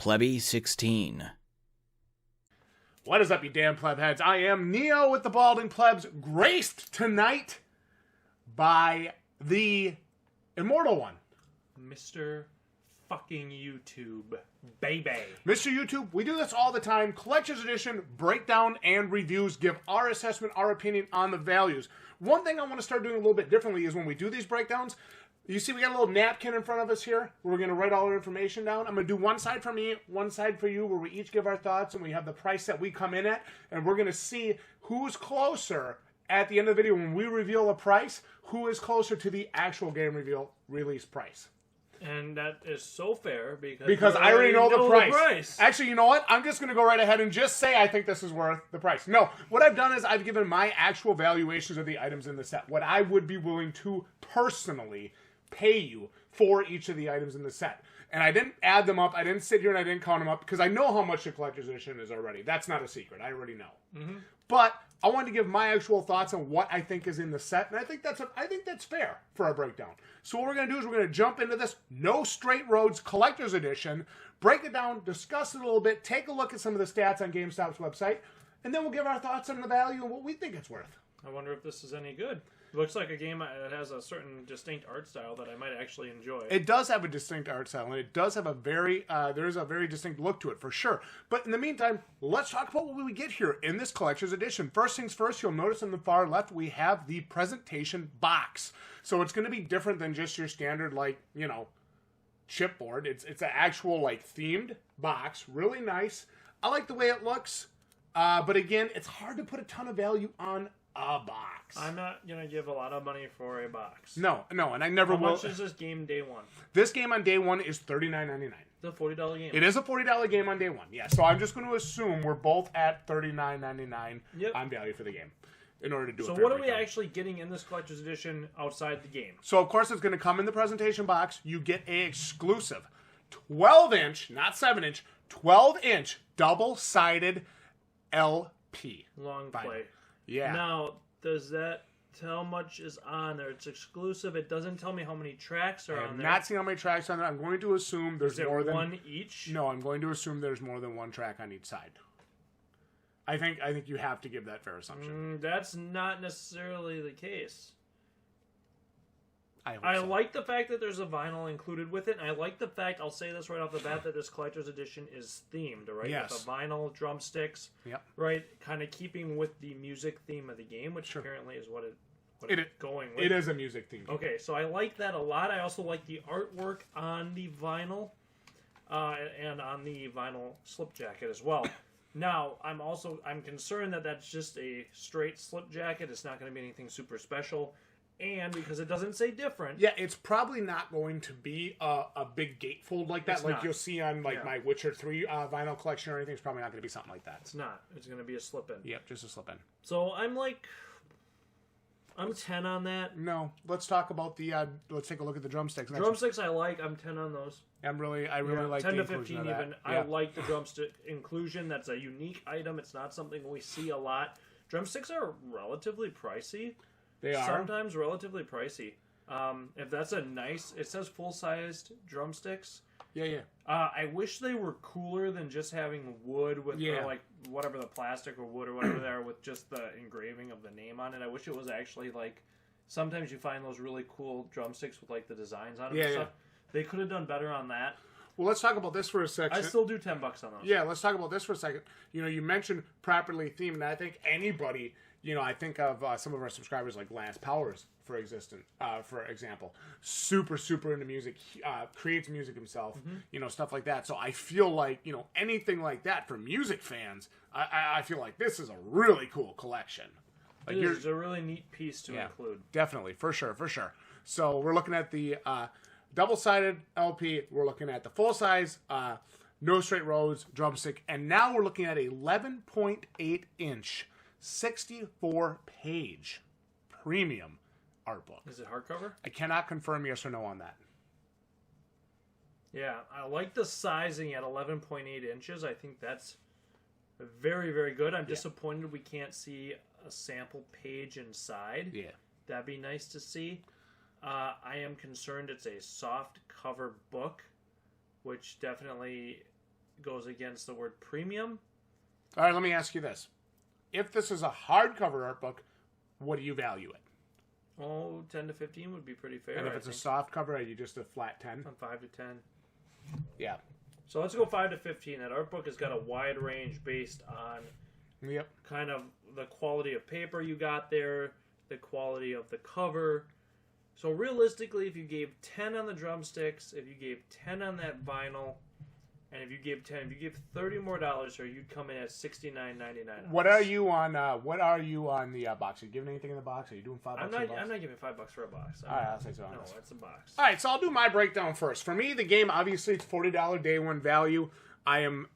Plebby16. What is up, you damn pleb heads? I am Neo with the Balding Plebs, graced tonight by the immortal one, Mr. fucking YouTube, baby. Mr. YouTube. We do this all the time. Collector's Edition, breakdown and reviews, give our assessment, our opinion on the values. One thing I want to start doing a little bit differently is when we do these breakdowns, you see we got a little napkin in front of us here. We're going to write all our information down. I'm going to do one side for me, one side for you, where we each give our thoughts and we have the price that we come in at. And we're going to see who's closer at the end of the video when we reveal the price, who is closer to the actual game release price. And that is so fair because I already know the price. Actually, you know what? I'm just going to go right ahead and just say I think this is worth the price. No, what I've done is I've given my actual valuations of the items in the set. What I would be willing to personally pay you for each of the items in the set. And I didn't add them up. I didn't sit here and I didn't count them up because I know how much the collector's edition is already. That's not a secret. I already know. Mm-hmm. But I wanted to give my actual thoughts on what I think is in the set, and I think that's fair for our breakdown. So what we're going to do is we're going to jump into this No Straight Roads Collector's Edition, break it down, discuss it a little bit, take a look at some of the stats on GameStop's website, and then we'll give our thoughts on the value and what we think it's worth. I wonder if this is any good. It looks like a game that has a certain distinct art style that I might actually enjoy. It does have a distinct art style, and it does have a very, there's a very distinct look to it, for sure. But in the meantime, let's talk about what we get here in this Collector's Edition. First things first, you'll notice on the far left, we have the presentation box. So it's going to be different than just your standard, like, you know, chipboard. It's an actual, like, themed box. Really nice. I like the way it looks. But again, it's hard to put a ton of value on a box. I'm not going to give a lot of money for a box. No, and I never will. How much is this game day one? This game on day one is $39.99. It's a $40 game. It is a $40 game on day one, yeah. So I'm just going to assume we're both at $39.99 on value for the game in order to do it. So what are we actually getting in this Collector's Edition outside the game? So, of course, it's going to come in the presentation box. You get a exclusive 12-inch, not 7-inch, 12-inch double-sided LP. Long play. Yeah. Now, does that tell how much is on there? It's exclusive. It doesn't tell me how many tracks are on there. I'm not seeing how many tracks on there. I'm going to assume there's more than one each. No, I'm going to assume there's more than one track on each side. I think you have to give that fair assumption. That's not necessarily the case. I like the fact that there's a vinyl included with it, and I like the fact, I'll say this right off the bat, that this Collector's Edition is themed, right? Yes. With a vinyl, drumsticks, right? Kind of keeping with the music theme of the game, which apparently is what it's going with. It is a music theme. Okay, so I like that a lot. I also like the artwork on the vinyl, and on the vinyl slip jacket as well. Now, I'm concerned that that's just a straight slip jacket. It's not going to be anything super special. And because it doesn't say different. Yeah, it's probably not going to be a big gatefold like that, like you'll see on my Witcher 3 vinyl collection or anything. It's probably not going to be something like that. It's not. It's going to be a slip-in. Yep, just a slip-in. So I'm 10 on that. No, let's talk about the, let's take a look at the drumsticks. Drumsticks I like. I'm 10 on those. I really like 10 the to 15 even. Yeah. I like the drumstick inclusion. That's a unique item. It's not something we see a lot. Drumsticks are relatively pricey. They are. Sometimes relatively pricey. If that's it says full-sized drumsticks. Yeah. I wish they were cooler than just having wood with or whatever the plastic or wood or whatever they are with just the engraving of the name on it. I wish it was actually sometimes you find those really cool drumsticks with the designs on them and stuff. They could have done better on that. Well, let's talk about this for a second. I still do $10 on those. Yeah, let's talk about this for a second. You mentioned properly themed, and I think anybody, I think of some of our subscribers like Lance Powers, for example. Super into music, creates music himself, stuff like that. So I feel like, anything like that for music fans, I feel like this is a really cool collection. It's a really neat piece to include. Definitely, for sure. So we're looking at the double-sided LP. We're looking at the full-size No Straight Roads drumstick. And now we're looking at a 11.8-inch, 64-page premium art book. Is it hardcover? I cannot confirm yes or no on that. Yeah, I like the sizing at 11.8 inches. I think that's very, very good. I'm disappointed we can't see a sample page inside. Yeah. That'd be nice to see. I am concerned it's a soft cover book, which definitely goes against the word premium. All right, let me ask you this. If this is a hardcover art book, what do you value it? Oh, 10 to 15 would be pretty fair. And if it's a soft cover, are you just a flat 10? On 5 to 10. Yeah. So let's go 5 to 15. That art book has got a wide range based on kind of the quality of paper you got there, the quality of the cover. So realistically, if you gave 10 on the drumsticks, if you gave 10 on that vinyl, and if you gave $30 more, or you'd come in at $69.99. What are you on the box? Are you giving anything in the box? Are you doing $5 I'm in the box? not giving $5 for a box. All right, I'll say so. No, that's a box. All right, so I'll do my breakdown first. For me, the game, obviously, it's $40 day one value. I'm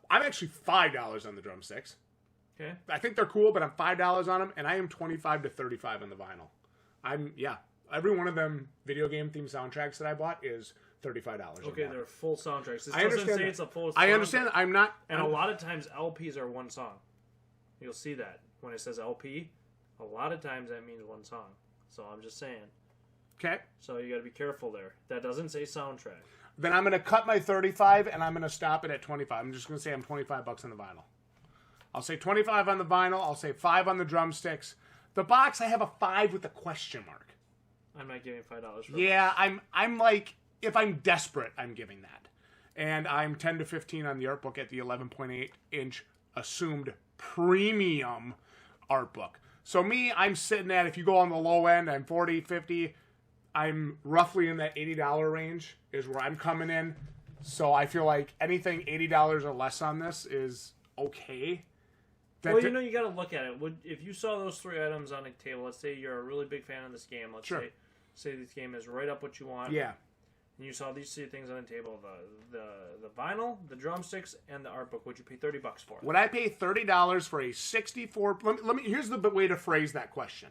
actually $5 on the drumsticks. Okay. I think they're cool, but I'm $5 on them, and I am $25 to $35 on the vinyl. Every one of them video game themed soundtracks that I bought is $35. Okay, they're full soundtracks. This I doesn't understand say that. it's a full soundtrack. I understand. I'm not. And a lot of times LPs are one song. You'll see that when it says LP. A lot of times that means one song. So I'm just saying. Okay. So you got to be careful there. That doesn't say soundtrack. Then I'm going to cut my 35 and I'm going to stop it at 25. I'm just going to say I'm $25 on the vinyl. I'll say 25 on the vinyl. I'll say 5 on the drumsticks. The box, I have a 5 with a question mark. I'm not giving $5 for Yeah, I'm like, if I'm desperate, I'm giving that. And I'm 10 to 15 on the art book at the 11.8 inch assumed premium art book. So me, I'm sitting at, if you go on the low end, I'm 40, 50. I'm roughly in that $80 range is where I'm coming in. So I feel like anything $80 or less on this is okay. Well, you got to look at it. If you saw those 3 items on a table, let's say you're a really big fan of this game. Let's say this game is right up what you want. Yeah. And you saw these 3 things on the table: the vinyl, the drumsticks, and the art book. Would you pay $30 for? Would I pay $30 for a 64? Let me. Here's the way to phrase that question.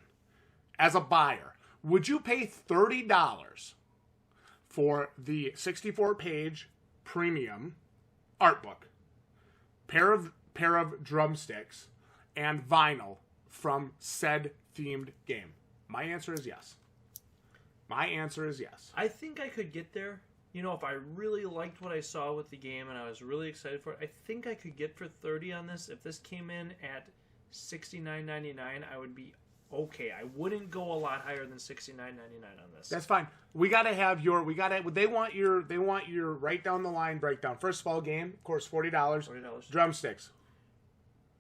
As a buyer, would you pay $30 for the 64-page premium art book, pair of drumsticks, and vinyl from said themed game? My answer is yes. I think I could get there. If I really liked what I saw with the game and I was really excited for it, I think I could get for $30 on this. If this came in at $69.99, I would be okay. I wouldn't go a lot higher than $69.99 on this. That's fine. We gotta have your. They want your right down the line breakdown. First of all, game, of course, $40. $40. Drumsticks.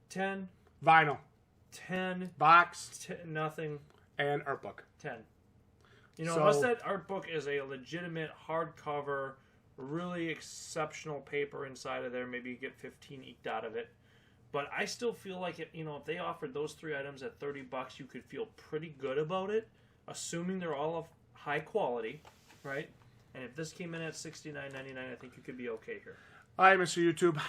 10. Vinyl. 10. Box. Nothing. And art book. 10. Unless that art book is a legitimate hardcover, really exceptional paper inside of there, maybe you get 15 eked out of it. But I still feel like if they offered those 3 items at $30, you could feel pretty good about it, assuming they're all of high quality, right? And if this came in at $69.99, I think you could be okay here. All right, Mr. YouTube.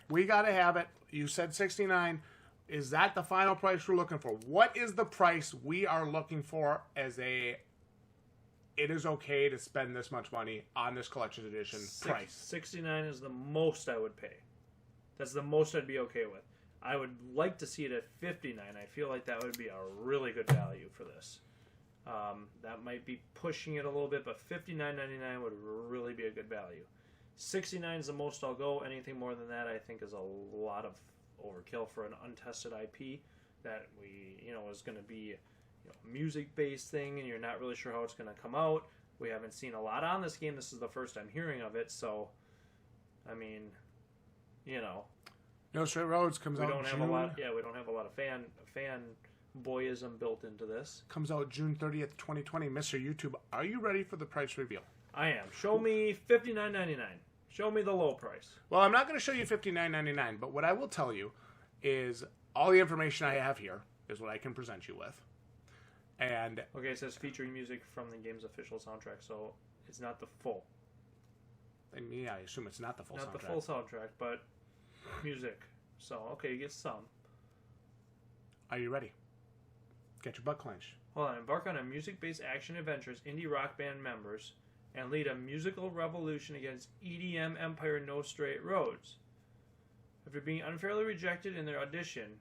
We got to have it. You said $69. Is that the final price we're looking for? What is the price we are looking for as it is okay to spend this much money on this collector's edition price? $69 is the most I would pay. That's the most I'd be okay with. I would like to see it at $59. I feel like that would be a really good value for this. That might be pushing it a little bit, but $59.99 would really be a good value. $69 is the most I'll go. Anything more than that, I think, is a lot of overkill for an untested IP that is going to be a music-based thing, and you're not really sure how it's going to come out. We haven't seen a lot on this game. This is the first I'm hearing of it, so I mean, No Straight Roads comes out June. We don't have a lot of fanboyism built into this. Comes out June 30th, 2020. Mr. YouTube, are you ready for the price reveal? I am. Show me $59.99. Show me the low price. Well, I'm not going to show you $59.99, but what I will tell you is all the information I have here is what I can present you with. And okay, it says featuring music from the game's official soundtrack, so it's not the full. And yeah, I assume it's not the full soundtrack. Not the full soundtrack, but music. So, okay, you get some. Are you ready? Get your butt clenched. Hold on. Embark on a music-based action adventure as indie rock band members and lead a musical revolution against EDM empire No Straight Roads. After being unfairly rejected in their audition,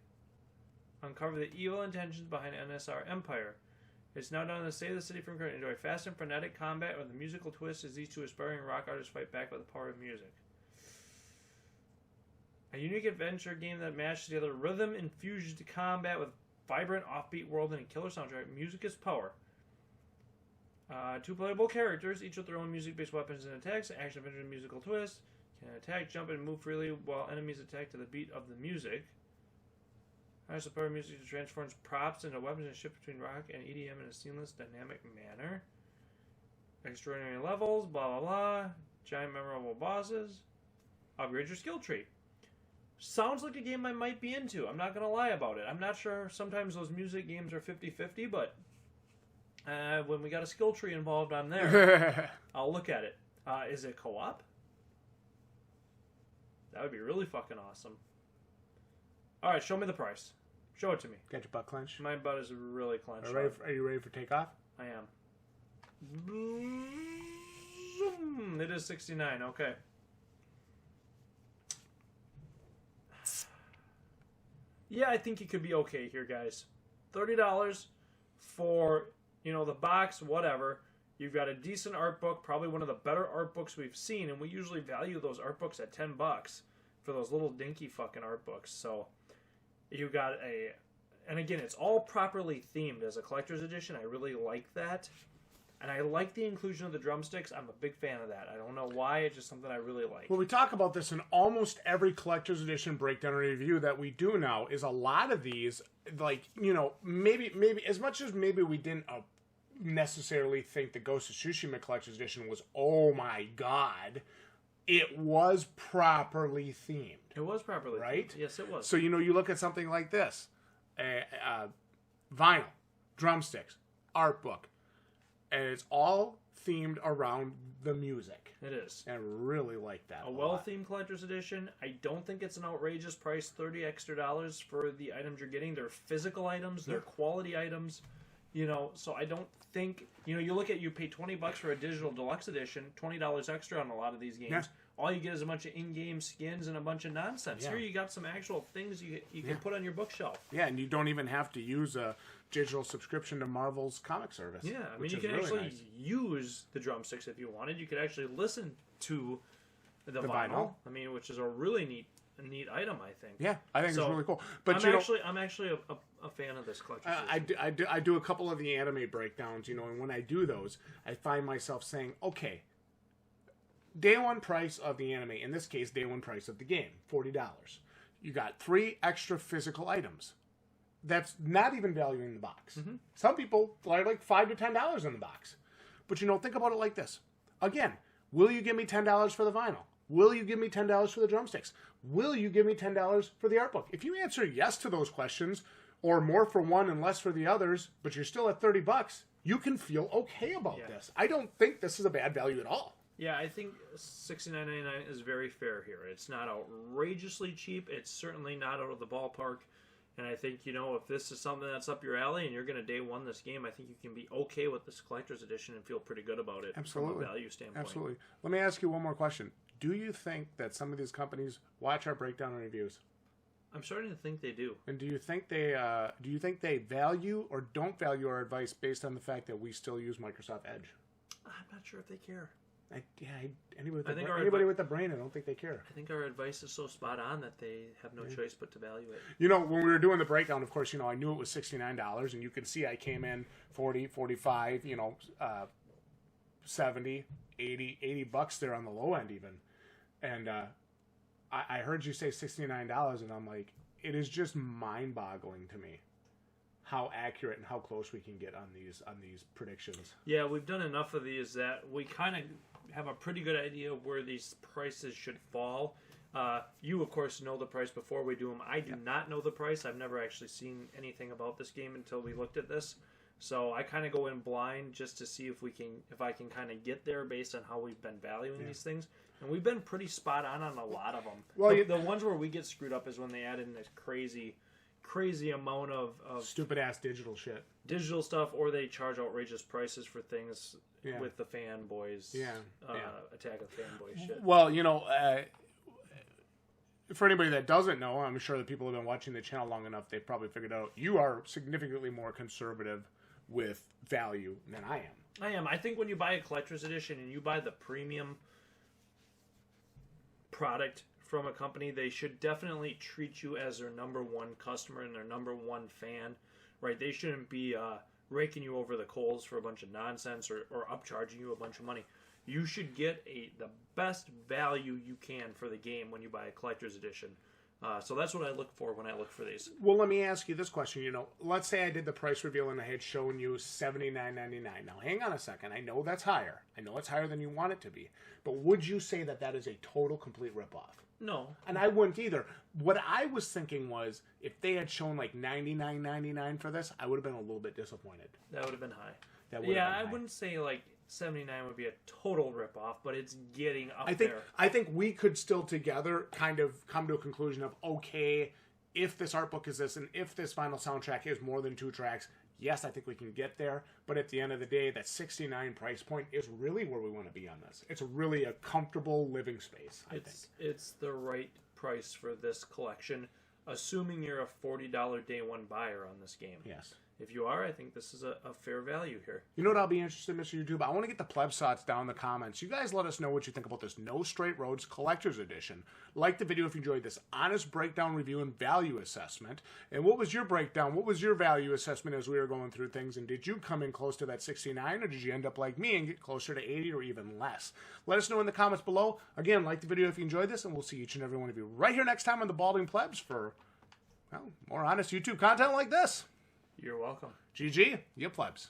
uncover the evil intentions behind NSR Empire. It's now done to save the city from current. Enjoy fast and frenetic combat with a musical twist as these 2 aspiring rock artists fight back with the power of music. A unique adventure game that mashes together rhythm-infused combat with vibrant, offbeat world and a killer soundtrack. Music is power. 2 playable characters, each with their own music-based weapons and attacks. Action, adventure, and musical twist. Can attack, jump, and move freely while enemies attack to the beat of the music. Hires the power of music to transform props into weapons and shift between rock and EDM in a seamless, dynamic manner. Extraordinary levels, blah, blah, blah. Giant, memorable bosses. Upgrade your skill tree. Sounds like a game I might be into. I'm not going to lie about it. I'm not sure. Sometimes those music games are 50-50, but when we got a skill tree involved, I'm there. I'll look at it. Is it co-op? That would be really fucking awesome. All right, show me the price. Show it to me. Got your butt clenched? My butt is really clenched. Are you ready for takeoff? I am. It is $69. Okay. Yeah, I think it could be okay here, guys. $30 for, the box, whatever. You've got a decent art book, probably one of the better art books we've seen, and we usually value those art books at $10 for those little dinky fucking art books. So you got and again, it's all properly themed as a collector's edition. I really like that. And I like the inclusion of the drumsticks. I'm a big fan of that. I don't know why. It's just something I really like. Well, we talk about this in almost every collector's edition breakdown or review that we do now, is a lot of these, maybe as much as maybe we didn't necessarily think the Ghost of Tsushima collector's edition was, oh my god, it was properly themed. It was properly right? themed. Yes, it was. So, you look at something like this, vinyl, drumsticks, art book, and it's all themed around the music. It is. And I really like that. A well-themed collector's edition. I don't think it's an outrageous price, $30 extra for the items you're getting. They're physical items. They're quality items. So I don't think, you pay $20 for a digital deluxe edition, $20 extra on a lot of these games. Yeah. All you get is a bunch of in-game skins and a bunch of nonsense. Yeah. Here you got some actual things you can put on your bookshelf. Yeah, and you don't even have to use a digital subscription to Marvel's comic service. Yeah, I mean, you can really actually use the drumsticks if you wanted. You could actually listen to the vinyl. I mean, which is a really neat item, I think. Yeah, I think it's really cool. But I'm actually a fan of this collection. I do a couple of the anime breakdowns, and when I do those, I find myself saying, okay, day one price of the anime, in this case, day one price of the game, $40. You got 3 extra physical items. That's not even valuing the box. Mm-hmm. Some people are like $5 to $10 in the box. But think about it like this. Again, will you give me $10 for the vinyl? Will you give me $10 for the drumsticks? Will you give me $10 for the art book? If you answer yes to those questions, or more for one and less for the others, but you're still at $30, you can feel okay about this. I don't think this is a bad value at all. Yeah, I think $69.99 is very fair here. It's not outrageously cheap. It's certainly not out of the ballpark. And I think, if this is something that's up your alley and you're going to day one this game, I think you can be okay with this collector's edition and feel pretty good about it. Absolutely. From a value standpoint. Absolutely. Let me ask you one more question. Do you think that some of these companies watch our breakdown and reviews? I'm starting to think they do. And do you think they value or don't value our advice based on the fact that we still use Microsoft Edge? I'm not sure if they care. Anybody with a brain, I don't think they care. I think our advice is so spot on that they have no choice but to value it. When we were doing the breakdown, of course, I knew it was $69, and you can see I came in 40, 45, 70, 80 $80 there on the low end even. And I heard you say $69, and I'm like, it is just mind-boggling to me how accurate and how close we can get on these predictions. Yeah, we've done enough of these that we kind of have a pretty good idea of where these prices should fall. You, of course, know the price before we do them. I do not know the price. I've never actually seen anything about this game until we looked at this. So I kind of go in blind just to see if I can kind of get there based on how we've been valuing these things. And we've been pretty spot on a lot of them. Well, the ones where we get screwed up is when they add in this crazy amount of stupid ass digital stuff, or they charge outrageous prices for things with the fanboys. Attack of the Fanboys shit. Well, for anybody that doesn't know, I'm sure that people have been watching the channel long enough, they've probably figured out you are significantly more conservative with value than I am. I think when you buy a collector's edition and you buy the premium product from a company, they should definitely treat you as their number one customer and their number one fan, right? They shouldn't be raking you over the coals for a bunch of nonsense or upcharging you a bunch of money. You should get the best value you can for the game when you buy a collector's edition. So that's what I look for when I look for these. Well, let me ask you this question. You know, let's say I did the price reveal and I had shown you $79.99. Now, hang on a second. I know that's higher. I know it's higher than you want it to be. But would you say that that is a total, complete ripoff? No. And I wouldn't either. What I was thinking was, if they had shown like $99.99 for this, I would have been a little bit disappointed. That would have been high. That would have been high. I wouldn't say like 79 would be a total ripoff, but it's getting up there. I think we could still together kind of come to a conclusion of, okay, if this art book is this, and if this final soundtrack is more than 2 tracks, yes, I think we can get there. But at the end of the day, that 69 price point is really where we want to be on this. It's really a comfortable living space, I think. It's the right price for this collection, assuming you're a $40 day one buyer on this game. Yes. If you are, I think this is a fair value here. You know what I'll be interested in, Mr. YouTube? I want to get the plebs thoughts down in the comments. You guys let us know what you think about this No Straight Roads Collector's Edition. Like the video if you enjoyed this honest breakdown, review, and value assessment. And what was your breakdown? What was your value assessment as we were going through things? And did you come in close to that 69, or did you end up like me and get closer to 80 or even less? Let us know in the comments below. Again, like the video if you enjoyed this, and we'll see each and every one of you right here next time on the Balding Plebs for, well, more honest YouTube content like this. You're welcome. GG, you plebs.